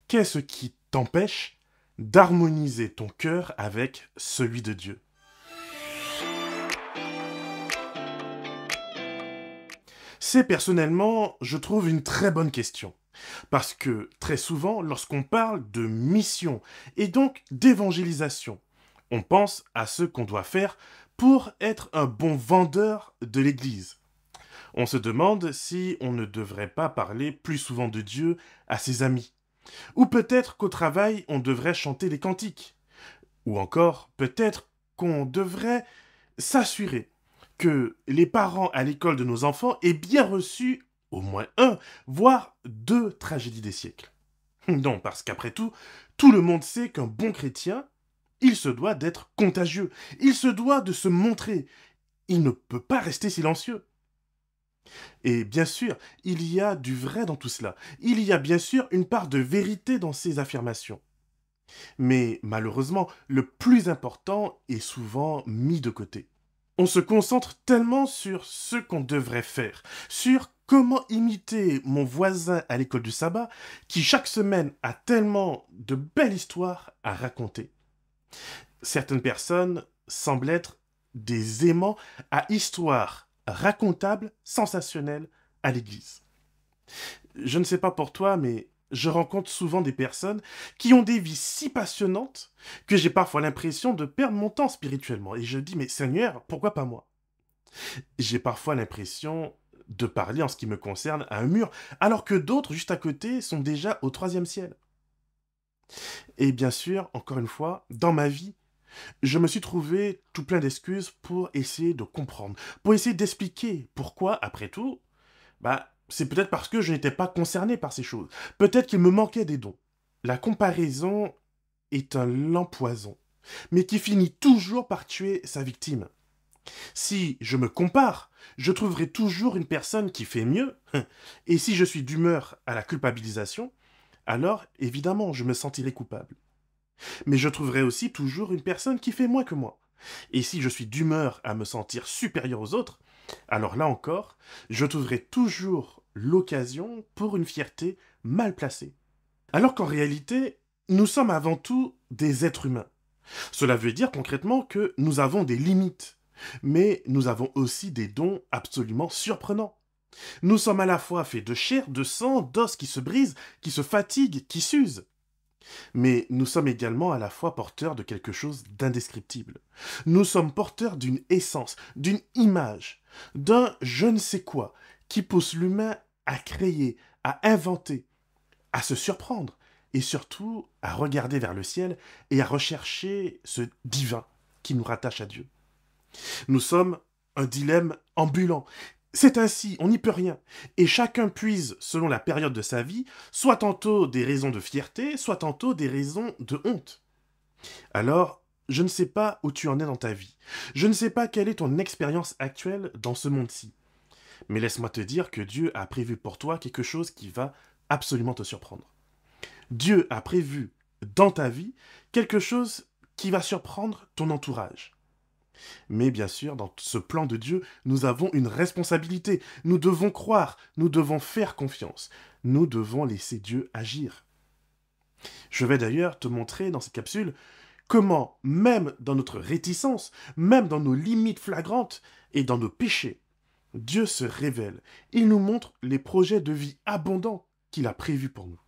Qu'est-ce qui t'empêche d'harmoniser ton cœur avec celui de Dieu? C'est personnellement, je trouve, une très bonne question. Parce que très souvent, lorsqu'on parle de mission et donc d'évangélisation, on pense à ce qu'on doit faire pour être un bon vendeur de l'Église. On se demande si on ne devrait pas parler plus souvent de Dieu à ses amis. Ou peut-être qu'au travail, on devrait chanter des cantiques. Ou encore, peut-être qu'on devrait s'assurer que les parents à l'école de nos enfants aient bien reçu au moins un, voire deux tragédies des siècles. Non, parce qu'après tout, tout le monde sait qu'un bon chrétien, il se doit d'être contagieux, il se doit de se montrer, il ne peut pas rester silencieux. Et bien sûr, il y a du vrai dans tout cela, il y a bien sûr une part de vérité dans ces affirmations. Mais malheureusement, le plus important est souvent mis de côté. On se concentre tellement sur ce qu'on devrait faire, sur comment imiter mon voisin à l'école du sabbat, qui chaque semaine a tellement de belles histoires à raconter. Certaines personnes semblent être des aimants à histoires racontables, sensationnelles à l'église. Je ne sais pas pour toi, mais je rencontre souvent des personnes qui ont des vies si passionnantes que j'ai parfois l'impression de perdre mon temps spirituellement. Et je dis, mais Seigneur, pourquoi pas moi? J'ai parfois l'impression de parler en ce qui me concerne à un mur, alors que d'autres juste à côté sont déjà au troisième ciel. Et bien sûr, encore une fois, dans ma vie, je me suis trouvé tout plein d'excuses pour essayer de comprendre, pour essayer d'expliquer pourquoi, après tout, c'est peut-être parce que je n'étais pas concerné par ces choses. Peut-être qu'il me manquait des dons. La comparaison est un lent poison, mais qui finit toujours par tuer sa victime. Si je me compare, je trouverai toujours une personne qui fait mieux, et si je suis d'humeur à la culpabilisation, alors évidemment je me sentirai coupable. Mais je trouverai aussi toujours une personne qui fait moins que moi. Et si je suis d'humeur à me sentir supérieur aux autres, alors là encore, je trouverai toujours l'occasion pour une fierté mal placée. Alors qu'en réalité, nous sommes avant tout des êtres humains. Cela veut dire concrètement que nous avons des limites, mais nous avons aussi des dons absolument surprenants. Nous sommes à la fois faits de chair, de sang, d'os qui se brisent, qui se fatiguent, qui s'usent. Mais nous sommes également à la fois porteurs de quelque chose d'indescriptible. Nous sommes porteurs d'une essence, d'une image, d'un je ne sais quoi qui pousse l'humain à créer, à inventer, à se surprendre et surtout à regarder vers le ciel et à rechercher ce divin qui nous rattache à Dieu. Nous sommes un dilemme ambulant. C'est ainsi, on n'y peut rien. Et chacun puise, selon la période de sa vie, soit tantôt des raisons de fierté, soit tantôt des raisons de honte. Alors, je ne sais pas où tu en es dans ta vie. Je ne sais pas quelle est ton expérience actuelle dans ce monde-ci. Mais laisse-moi te dire que Dieu a prévu pour toi quelque chose qui va absolument te surprendre. Dieu a prévu dans ta vie quelque chose qui va surprendre ton entourage. Mais bien sûr, dans ce plan de Dieu, nous avons une responsabilité. Nous devons croire, nous devons faire confiance. Nous devons laisser Dieu agir. Je vais d'ailleurs te montrer dans cette capsule comment, même dans notre réticence, même dans nos limites flagrantes et dans nos péchés, Dieu se révèle. Il nous montre les projets de vie abondants qu'il a prévus pour nous.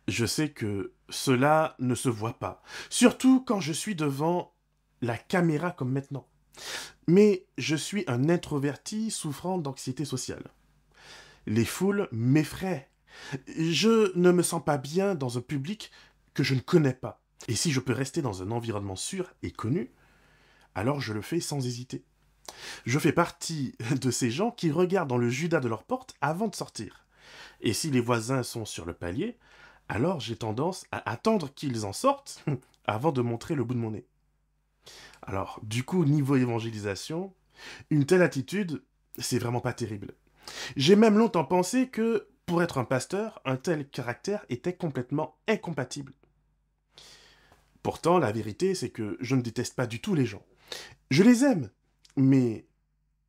Je sais que cela ne se voit pas, surtout quand je suis devant la caméra comme maintenant. Mais je suis un introverti souffrant d'anxiété sociale. Les foules m'effraient. Je ne me sens pas bien dans un public que je ne connais pas. Et si je peux rester dans un environnement sûr et connu, alors je le fais sans hésiter. Je fais partie de ces gens qui regardent dans le Judas de leur porte avant de sortir. Et si les voisins sont sur le palier, alors j'ai tendance à attendre qu'ils en sortent avant de montrer le bout de mon nez. Alors, du coup, niveau évangélisation, une telle attitude, c'est vraiment pas terrible. J'ai même longtemps pensé que, pour être un pasteur, un tel caractère était complètement incompatible. Pourtant, la vérité, c'est que je ne déteste pas du tout les gens. Je les aime, mais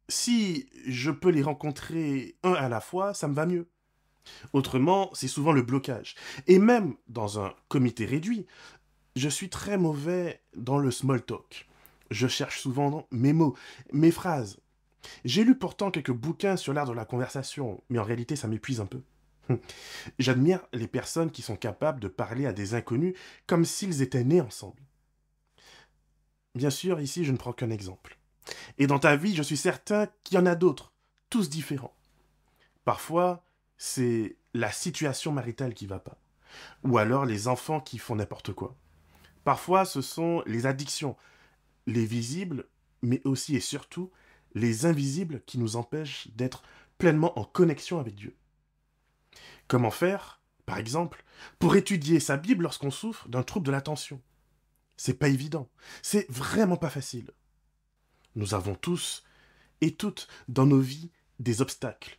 si je peux les rencontrer un à la fois, ça me va mieux. Autrement, c'est souvent le blocage. Et même dans un comité réduit, je suis très mauvais dans le small talk. Je cherche souvent mes mots, mes phrases. J'ai lu pourtant quelques bouquins sur l'art de la conversation, mais en réalité ça m'épuise un peu. J'admire les personnes qui sont capables de parler à des inconnus comme s'ils étaient nés ensemble. Bien sûr, ici je ne prends qu'un exemple. Et dans ta vie, je suis certain qu'il y en a d'autres, tous différents. Parfois, c'est la situation maritale qui va pas, ou alors les enfants qui font n'importe quoi. Parfois, ce sont les addictions, les visibles, mais aussi et surtout les invisibles qui nous empêchent d'être pleinement en connexion avec Dieu. Comment faire, par exemple, pour étudier sa Bible lorsqu'on souffre d'un trouble de l'attention? C'est pas évident, c'est vraiment pas facile. Nous avons tous et toutes dans nos vies des obstacles.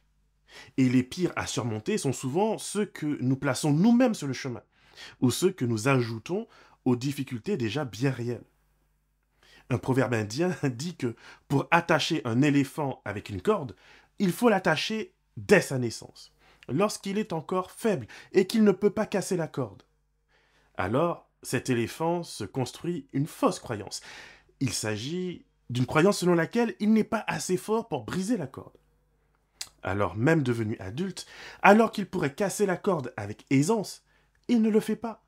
Et les pires à surmonter sont souvent ceux que nous plaçons nous-mêmes sur le chemin, ou ceux que nous ajoutons aux difficultés déjà bien réelles. Un proverbe indien dit que pour attacher un éléphant avec une corde, il faut l'attacher dès sa naissance, lorsqu'il est encore faible et qu'il ne peut pas casser la corde. Alors, cet éléphant se construit une fausse croyance. Il s'agit d'une croyance selon laquelle il n'est pas assez fort pour briser la corde. Alors, même devenu adulte, alors qu'il pourrait casser la corde avec aisance, il ne le fait pas.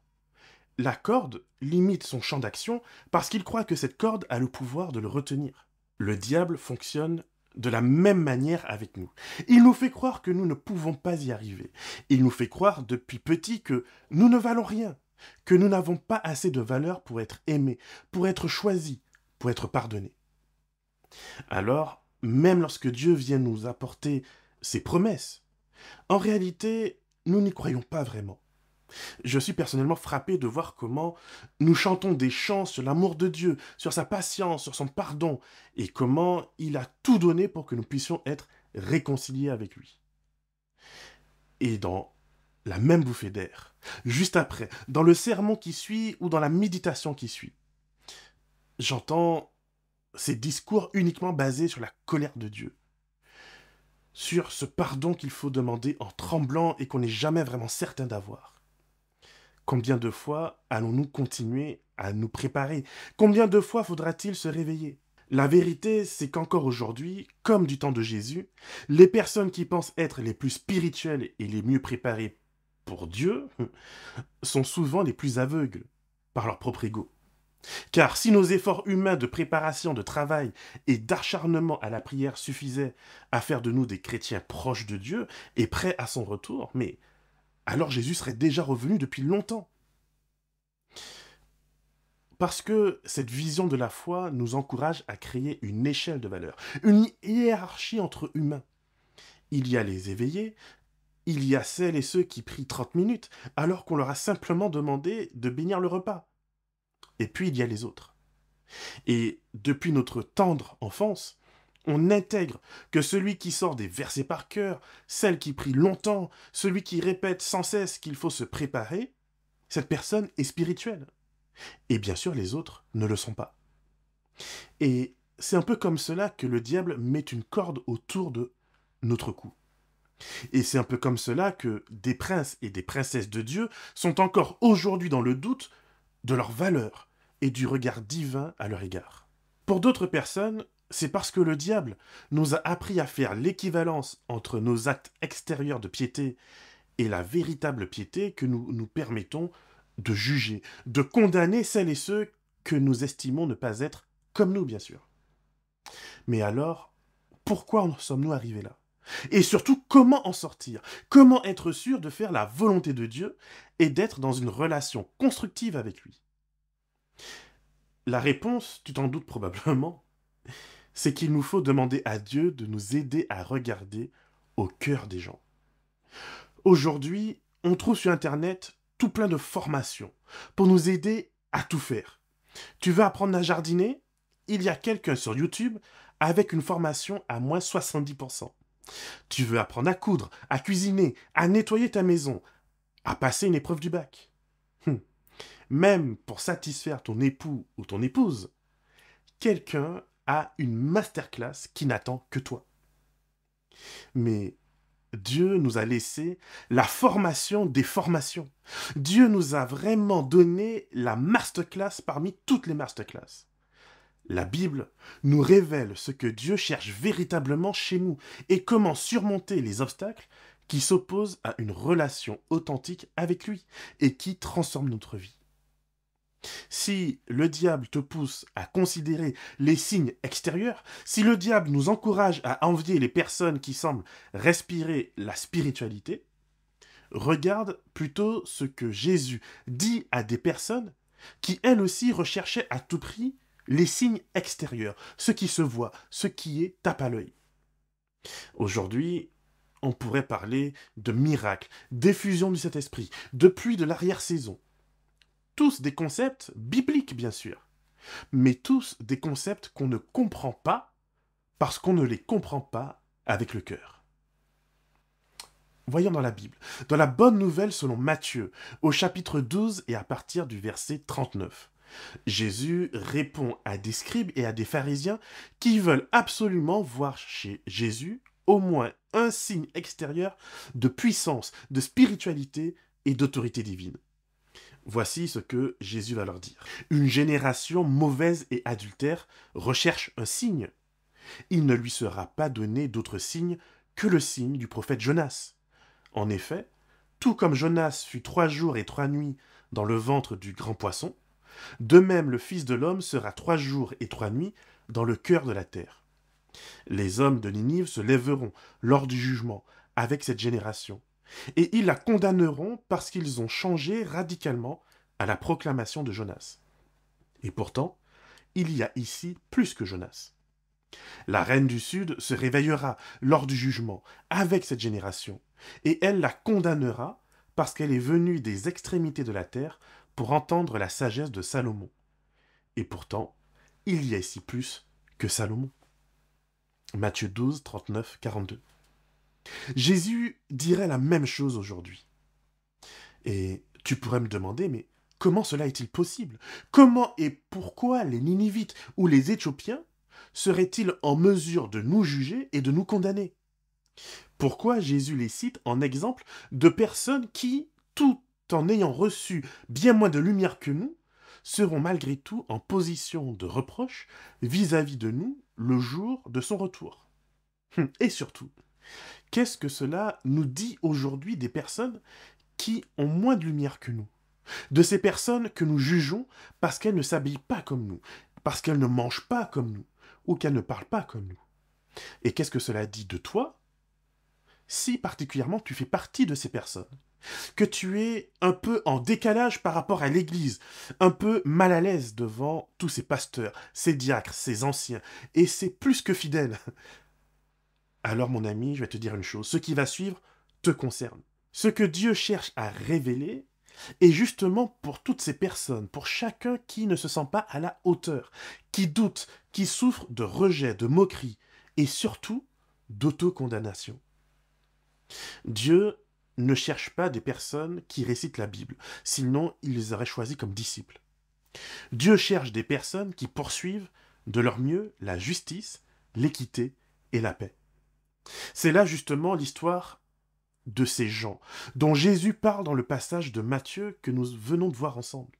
La corde limite son champ d'action parce qu'il croit que cette corde a le pouvoir de le retenir. Le diable fonctionne de la même manière avec nous. Il nous fait croire que nous ne pouvons pas y arriver. Il nous fait croire depuis petit que nous ne valons rien, que nous n'avons pas assez de valeur pour être aimés, pour être choisis, pour être pardonnés. Alors, même lorsque Dieu vient nous apporter ses promesses, en réalité, nous n'y croyons pas vraiment. Je suis personnellement frappé de voir comment nous chantons des chants sur l'amour de Dieu, sur sa patience, sur son pardon, et comment il a tout donné pour que nous puissions être réconciliés avec lui. Et dans la même bouffée d'air, juste après, dans le sermon qui suit ou dans la méditation qui suit, j'entends ces discours uniquement basés sur la colère de Dieu, sur ce pardon qu'il faut demander en tremblant et qu'on n'est jamais vraiment certain d'avoir. Combien de fois allons-nous continuer à nous préparer? Combien de fois faudra-t-il se réveiller? La vérité, c'est qu'encore aujourd'hui, comme du temps de Jésus, les personnes qui pensent être les plus spirituelles et les mieux préparées pour Dieu sont souvent les plus aveugles par leur propre ego. Car si nos efforts humains de préparation, de travail et d'acharnement à la prière suffisaient à faire de nous des chrétiens proches de Dieu et prêts à son retour, mais alors Jésus serait déjà revenu depuis longtemps. Parce que cette vision de la foi nous encourage à créer une échelle de valeurs, une hiérarchie entre humains. Il y a les éveillés, il y a celles et ceux qui prient 30 minutes, alors qu'on leur a simplement demandé de bénir le repas. Et puis il y a les autres. Et depuis notre tendre enfance, on intègre que celui qui sort des versets par cœur, celle qui prie longtemps, celui qui répète sans cesse qu'il faut se préparer, cette personne est spirituelle. Et bien sûr, les autres ne le sont pas. Et c'est un peu comme cela que le diable met une corde autour de notre cou. Et c'est un peu comme cela que des princes et des princesses de Dieu sont encore aujourd'hui dans le doute de leur valeur et du regard divin à leur égard. Pour d'autres personnes, c'est parce que le diable nous a appris à faire l'équivalence entre nos actes extérieurs de piété et la véritable piété que nous nous permettons de juger, de condamner celles et ceux que nous estimons ne pas être comme nous, bien sûr. Mais alors, pourquoi en sommes-nous arrivés là? Et surtout, comment en sortir? Comment être sûr de faire la volonté de Dieu et d'être dans une relation constructive avec lui? La réponse, tu t'en doutes probablement, c'est qu'il nous faut demander à Dieu de nous aider à regarder au cœur des gens. Aujourd'hui, on trouve sur Internet tout plein de formations pour nous aider à tout faire. Tu veux apprendre à jardiner? Il y a quelqu'un sur YouTube avec une formation à moins 70%. Tu veux apprendre à coudre, à cuisiner, à nettoyer ta maison, à passer une épreuve du bac. Même pour satisfaire ton époux ou ton épouse, quelqu'un a une masterclass qui n'attend que toi. Mais Dieu nous a laissé la formation des formations. Dieu nous a vraiment donné la masterclass parmi toutes les masterclass. La Bible nous révèle ce que Dieu cherche véritablement chez nous et comment surmonter les obstacles qui s'opposent à une relation authentique avec lui et qui transforment notre vie. Si le diable te pousse à considérer les signes extérieurs, si le diable nous encourage à envier les personnes qui semblent respirer la spiritualité, regarde plutôt ce que Jésus dit à des personnes qui, elles aussi, recherchaient à tout prix les signes extérieurs, ce qui se voit, ce qui est tape à l'œil. Aujourd'hui, on pourrait parler de miracles, d'effusion du Saint-Esprit, de pluie de l'arrière-saison. Tous des concepts bibliques, bien sûr, mais tous des concepts qu'on ne comprend pas parce qu'on ne les comprend pas avec le cœur. Voyons dans la Bible, dans la Bonne Nouvelle selon Matthieu, au chapitre 12 et à partir du verset 39. Jésus répond à des scribes et à des pharisiens qui veulent absolument voir chez Jésus au moins un signe extérieur de puissance, de spiritualité et d'autorité divine. Voici ce que Jésus va leur dire. Une génération mauvaise et adultère recherche un signe. Il ne lui sera pas donné d'autre signe que le signe du prophète Jonas. En effet, tout comme Jonas fut 3 jours et 3 nuits dans le ventre du grand poisson, de même le Fils de l'homme sera 3 jours et 3 nuits dans le cœur de la terre. Les hommes de Ninive se lèveront lors du jugement avec cette génération, et ils la condamneront parce qu'ils ont changé radicalement à la proclamation de Jonas. Et pourtant, il y a ici plus que Jonas. La reine du Sud se réveillera lors du jugement avec cette génération, et elle la condamnera parce qu'elle est venue des extrémités de la terre pour entendre la sagesse de Salomon. Et pourtant, il y a ici plus que Salomon. Matthieu 12, 39, 42. Jésus dirait la même chose aujourd'hui. Et tu pourrais me demander, mais comment cela est-il possible? Comment et pourquoi les Ninivites ou les Éthiopiens seraient-ils en mesure de nous juger et de nous condamner? Pourquoi Jésus les cite en exemple de personnes qui, tout en ayant reçu bien moins de lumière que nous, seront malgré tout en position de reproche vis-à-vis de nous le jour de son retour? Et surtout, qu'est-ce que cela nous dit aujourd'hui des personnes qui ont moins de lumière que nous? De ces personnes que nous jugeons parce qu'elles ne s'habillent pas comme nous, parce qu'elles ne mangent pas comme nous, ou qu'elles ne parlent pas comme nous. Et qu'est-ce que cela dit de toi, si particulièrement tu fais partie de ces personnes? Que tu es un peu en décalage par rapport à l'Église, un peu mal à l'aise devant tous ces pasteurs, ces diacres, ces anciens, et c'est plus que fidèle. Alors mon ami, je vais te dire une chose, ce qui va suivre te concerne. Ce que Dieu cherche à révéler est justement pour toutes ces personnes, pour chacun qui ne se sent pas à la hauteur, qui doute, qui souffre de rejet, de moquerie, et surtout d'autocondamnation. Dieu ne cherche pas des personnes qui récitent la Bible, sinon il les aurait choisis comme disciples. Dieu cherche des personnes qui poursuivent de leur mieux la justice, l'équité et la paix. C'est là justement l'histoire de ces gens dont Jésus parle dans le passage de Matthieu que nous venons de voir ensemble.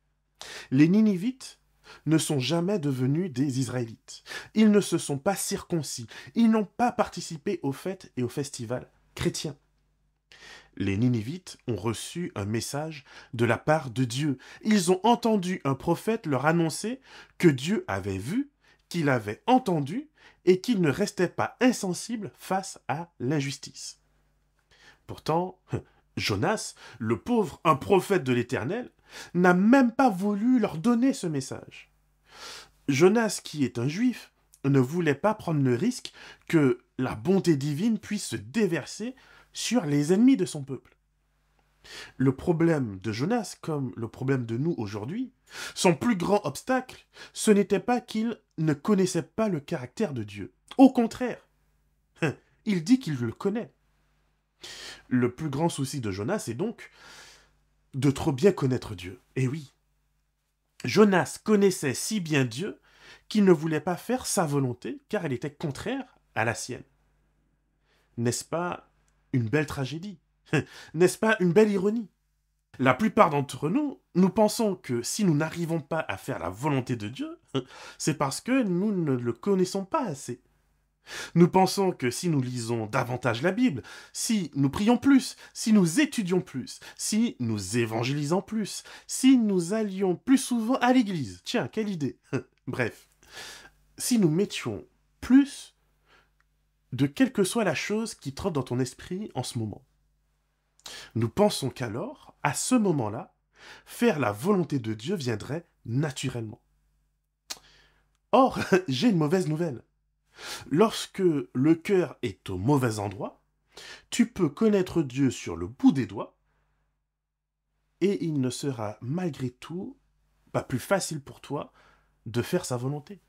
Les Ninivites ne sont jamais devenus des Israélites. Ils ne se sont pas circoncis. Ils n'ont pas participé aux fêtes et aux festivals chrétiens. Les Ninivites ont reçu un message de la part de Dieu. Ils ont entendu un prophète leur annoncer que Dieu avait vu, qu'il avait entendu et qu'il ne restait pas insensible face à l'injustice. Pourtant, Jonas, le pauvre, un prophète de l'Éternel, n'a même pas voulu leur donner ce message. Jonas, qui est un juif, ne voulait pas prendre le risque que la bonté divine puisse se déverser sur les ennemis de son peuple. Le problème de Jonas, comme le problème de nous aujourd'hui, son plus grand obstacle, ce n'était pas qu'il ne connaissait pas le caractère de Dieu. Au contraire, il dit qu'il le connaît. Le plus grand souci de Jonas est donc de trop bien connaître Dieu. Et oui, Jonas connaissait si bien Dieu qu'il ne voulait pas faire sa volonté car elle était contraire à la sienne. N'est-ce pas une belle tragédie. N'est-ce pas une belle ironie? La plupart d'entre nous, nous pensons que si nous n'arrivons pas à faire la volonté de Dieu, c'est parce que nous ne le connaissons pas assez. Nous pensons que si nous lisons davantage la Bible, si nous prions plus, si nous étudions plus, si nous évangélisons plus, si nous allions plus souvent à l'église, tiens, quelle idée. Bref, si nous mettions plus de quelle que soit la chose qui trotte dans ton esprit en ce moment, nous pensons qu'alors, à ce moment-là, faire la volonté de Dieu viendrait naturellement. Or, j'ai une mauvaise nouvelle. Lorsque le cœur est au mauvais endroit, tu peux connaître Dieu sur le bout des doigts et il ne sera malgré tout pas plus facile pour toi de faire sa volonté.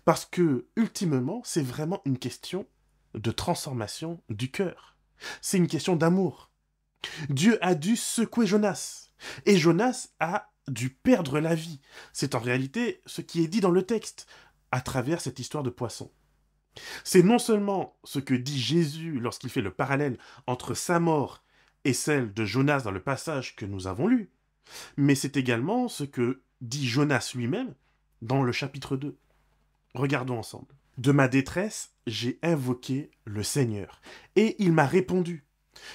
Parce que, ultimement, c'est vraiment une question de transformation du cœur. C'est une question d'amour. Dieu a dû secouer Jonas. Et Jonas a dû perdre la vie. C'est en réalité ce qui est dit dans le texte, à travers cette histoire de poisson. C'est non seulement ce que dit Jésus lorsqu'il fait le parallèle entre sa mort et celle de Jonas dans le passage que nous avons lu, mais c'est également ce que dit Jonas lui-même dans le chapitre 2. Regardons ensemble. De ma détresse, j'ai invoqué le Seigneur, et il m'a répondu.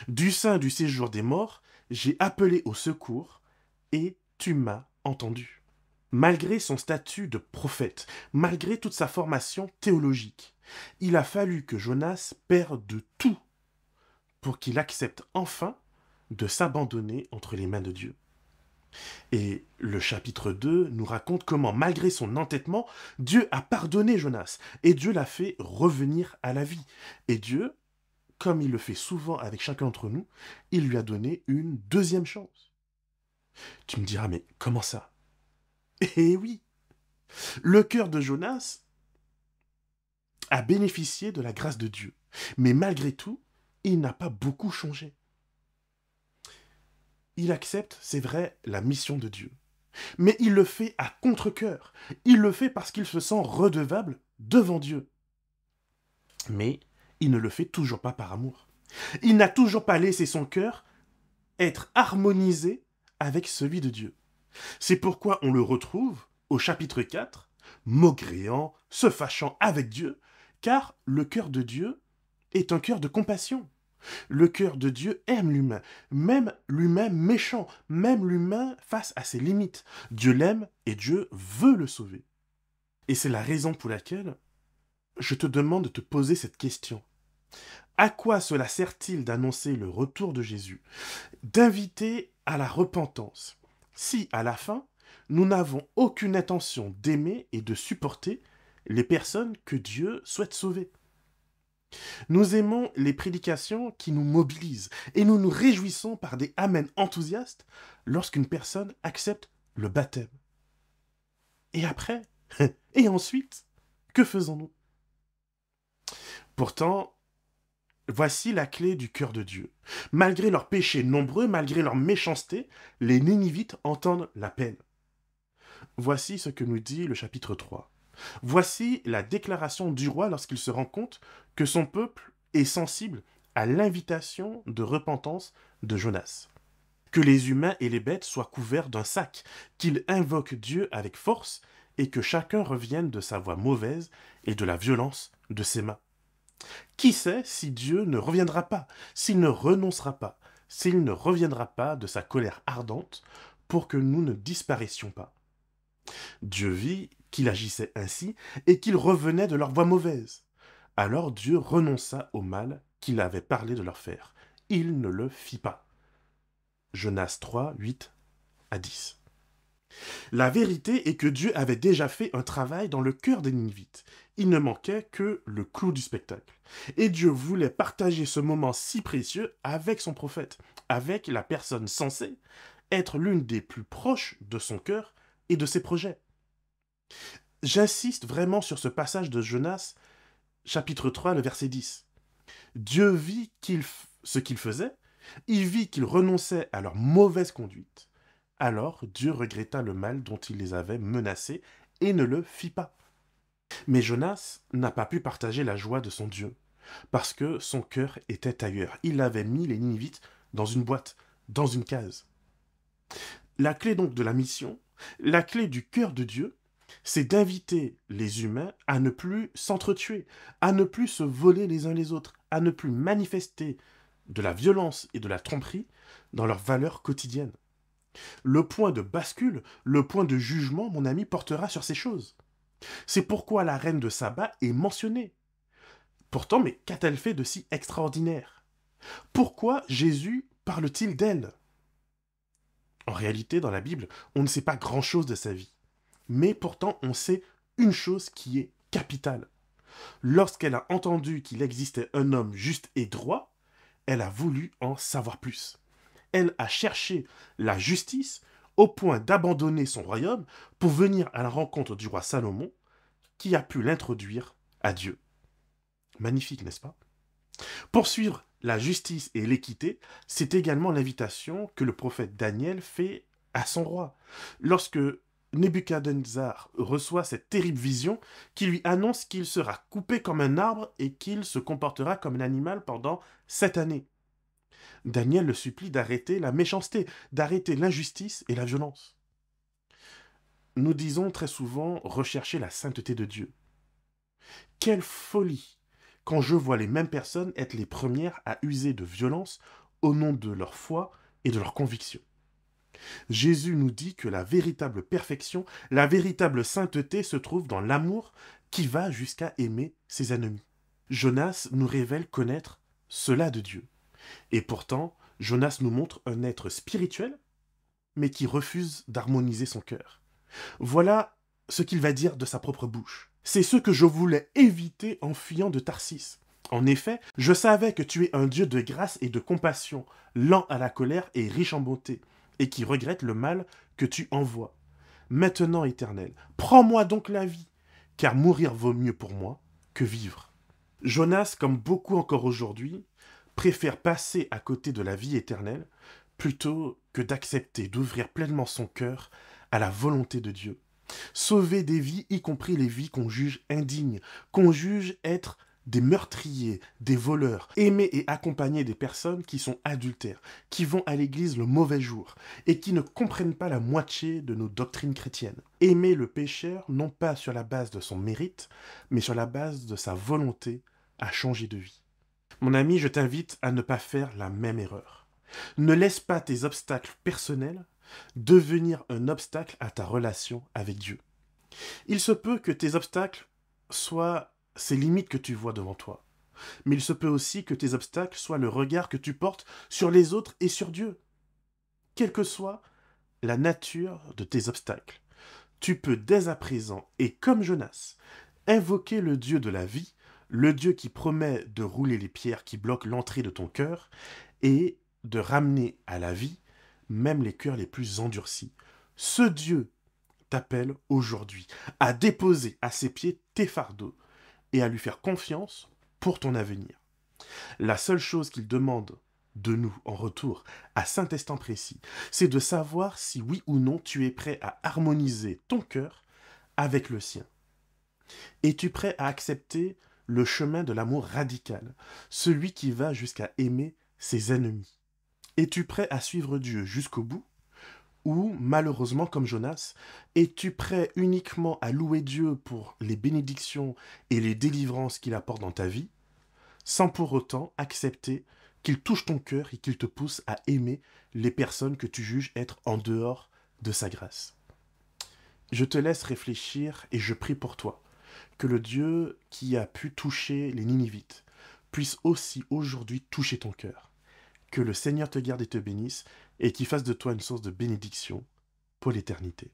Du sein du séjour des morts, j'ai appelé au secours, et tu m'as entendu. Malgré son statut de prophète, malgré toute sa formation théologique, il a fallu que Jonas perde tout pour qu'il accepte enfin de s'abandonner entre les mains de Dieu. Et le chapitre 2 nous raconte comment, malgré son entêtement, Dieu a pardonné Jonas et Dieu l'a fait revenir à la vie. Et Dieu, comme il le fait souvent avec chacun d'entre nous, il lui a donné une deuxième chance. Tu me diras, mais comment ça? Eh oui, le cœur de Jonas a bénéficié de la grâce de Dieu. Mais malgré tout, il n'a pas beaucoup changé. Il accepte, c'est vrai, la mission de Dieu. Mais il le fait à contre-cœur. Il le fait parce qu'il se sent redevable devant Dieu. Mais il ne le fait toujours pas par amour. Il n'a toujours pas laissé son cœur être harmonisé avec celui de Dieu. C'est pourquoi on le retrouve au chapitre 4, maugréant, se fâchant avec Dieu, car le cœur de Dieu est un cœur de compassion. Le cœur de Dieu aime l'humain méchant, même l'humain face à ses limites. Dieu l'aime et Dieu veut le sauver. Et c'est la raison pour laquelle je te demande de te poser cette question. À quoi cela sert-il d'annoncer le retour de Jésus, d'inviter à la repentance, si à la fin, nous n'avons aucune intention d'aimer et de supporter les personnes que Dieu souhaite sauver? Nous aimons les prédications qui nous mobilisent et nous nous réjouissons par des amens enthousiastes lorsqu'une personne accepte le baptême. Et après, et ensuite, que faisons-nous? Pourtant, voici la clé du cœur de Dieu. Malgré leurs péchés nombreux, malgré leur méchanceté, les Ninivites entendent l'appel. Voici ce que nous dit le chapitre 3. Voici la déclaration du roi lorsqu'il se rend compte que son peuple est sensible à l'invitation de repentance de Jonas. Que les humains et les bêtes soient couverts d'un sac, qu'ils invoquent Dieu avec force et que chacun revienne de sa voie mauvaise et de la violence de ses mains. Qui sait si Dieu ne reviendra pas, s'il ne renoncera pas, s'il ne reviendra pas de sa colère ardente pour que nous ne disparaissions pas. Dieu vit qu'il agissait ainsi et qu'ils revenaient de leur voie mauvaise. Alors Dieu renonça au mal qu'il avait parlé de leur faire. Il ne le fit pas. Jonas 3, 8 à 10. La vérité est que Dieu avait déjà fait un travail dans le cœur des Ninivites. Il ne manquait que le clou du spectacle. Et Dieu voulait partager ce moment si précieux avec son prophète, avec la personne censée être l'une des plus proches de son cœur et de ses projets. J'insiste vraiment sur ce passage de Jonas, chapitre 3, le verset 10. Dieu vit ce qu'ils faisaient, il vit qu'ils renonçaient à leur mauvaise conduite. Alors Dieu regretta le mal dont il les avait menacés et ne le fit pas. Mais Jonas n'a pas pu partager la joie de son Dieu. parce que son cœur était ailleurs. Il avait mis les Ninivites dans une boîte, dans une case. La clé donc de la mission, la clé du cœur de Dieu, c'est d'inviter les humains à ne plus s'entretuer, à ne plus se voler les uns les autres, à ne plus manifester de la violence et de la tromperie dans leurs valeurs quotidiennes. Le point de bascule, le point de jugement, mon ami, portera sur ces choses. C'est pourquoi la reine de Saba est mentionnée. Pourtant, mais qu'a-t-elle fait de si extraordinaire? Pourquoi Jésus parle-t-il d'elle? En réalité, dans la Bible, on ne sait pas grand-chose de sa vie. Mais pourtant, on sait une chose qui est capitale. Lorsqu'elle a entendu qu'il existait un homme juste et droit, elle a voulu en savoir plus. Elle a cherché la justice au point d'abandonner son royaume pour venir à la rencontre du roi Salomon, qui a pu l'introduire à Dieu. Magnifique, n'est-ce pas? Poursuivre la justice et l'équité, c'est également l'invitation que le prophète Daniel fait à son roi. Lorsque Nebuchadnezzar reçoit cette terrible vision qui lui annonce qu'il sera coupé comme un arbre et qu'il se comportera comme un animal pendant 7 années. Daniel le supplie d'arrêter la méchanceté, d'arrêter l'injustice et la violence. Nous disons très souvent rechercher la sainteté de Dieu. Quelle folie quand je vois les mêmes personnes être les premières à user de violence au nom de leur foi et de leurs convictions. Jésus nous dit que la véritable perfection, la véritable sainteté se trouve dans l'amour qui va jusqu'à aimer ses ennemis. Jonas nous révèle connaître cela de Dieu. Et pourtant, Jonas nous montre un être spirituel, mais qui refuse d'harmoniser son cœur. Voilà ce qu'il va dire de sa propre bouche. C'est ce que je voulais éviter en fuyant de Tarsis. En effet, je savais que tu es un Dieu de grâce et de compassion, lent à la colère et riche en bonté, et qui regrette le mal que tu envoies. Maintenant, Éternel, prends-moi donc la vie, car mourir vaut mieux pour moi que vivre. Jonas, comme beaucoup encore aujourd'hui, préfère passer à côté de la vie éternelle plutôt que d'accepter d'ouvrir pleinement son cœur à la volonté de Dieu. Sauver des vies, y compris les vies qu'on juge indignes, qu'on juge être des meurtriers, des voleurs, aimer et accompagner des personnes qui sont adultères, qui vont à l'église le mauvais jour et qui ne comprennent pas la moitié de nos doctrines chrétiennes. Aimer le pécheur non pas sur la base de son mérite, mais sur la base de sa volonté à changer de vie. Mon ami, je t'invite à ne pas faire la même erreur. Ne laisse pas tes obstacles personnels devenir un obstacle à ta relation avec Dieu. Il se peut que tes obstacles soient ces limites que tu vois devant toi, mais il se peut aussi que tes obstacles soient le regard que tu portes sur les autres et sur Dieu. Quelle que soit la nature de tes obstacles, tu peux dès à présent, et comme Jonas, invoquer le Dieu de la vie, le Dieu qui promet de rouler les pierres qui bloquent l'entrée de ton cœur et de ramener à la vie même les cœurs les plus endurcis. Ce Dieu t'appelle aujourd'hui à déposer à ses pieds tes fardeaux et à lui faire confiance pour ton avenir. La seule chose qu'il demande de nous en retour, à cet instant précis, c'est de savoir si oui ou non tu es prêt à harmoniser ton cœur avec le sien. Es-tu prêt à accepter le chemin de l'amour radical, celui qui va jusqu'à aimer ses ennemis? Es-tu prêt à suivre Dieu jusqu'au bout? Ou, malheureusement, comme Jonas, es-tu prêt uniquement à louer Dieu pour les bénédictions et les délivrances qu'il apporte dans ta vie, sans pour autant accepter qu'il touche ton cœur et qu'il te pousse à aimer les personnes que tu juges être en dehors de sa grâce? Je te laisse réfléchir et je prie pour toi, que le Dieu qui a pu toucher les Ninivites puisse aussi aujourd'hui toucher ton cœur. Que le Seigneur te garde et te bénisse, et qu'il fasse de toi une source de bénédiction pour l'éternité.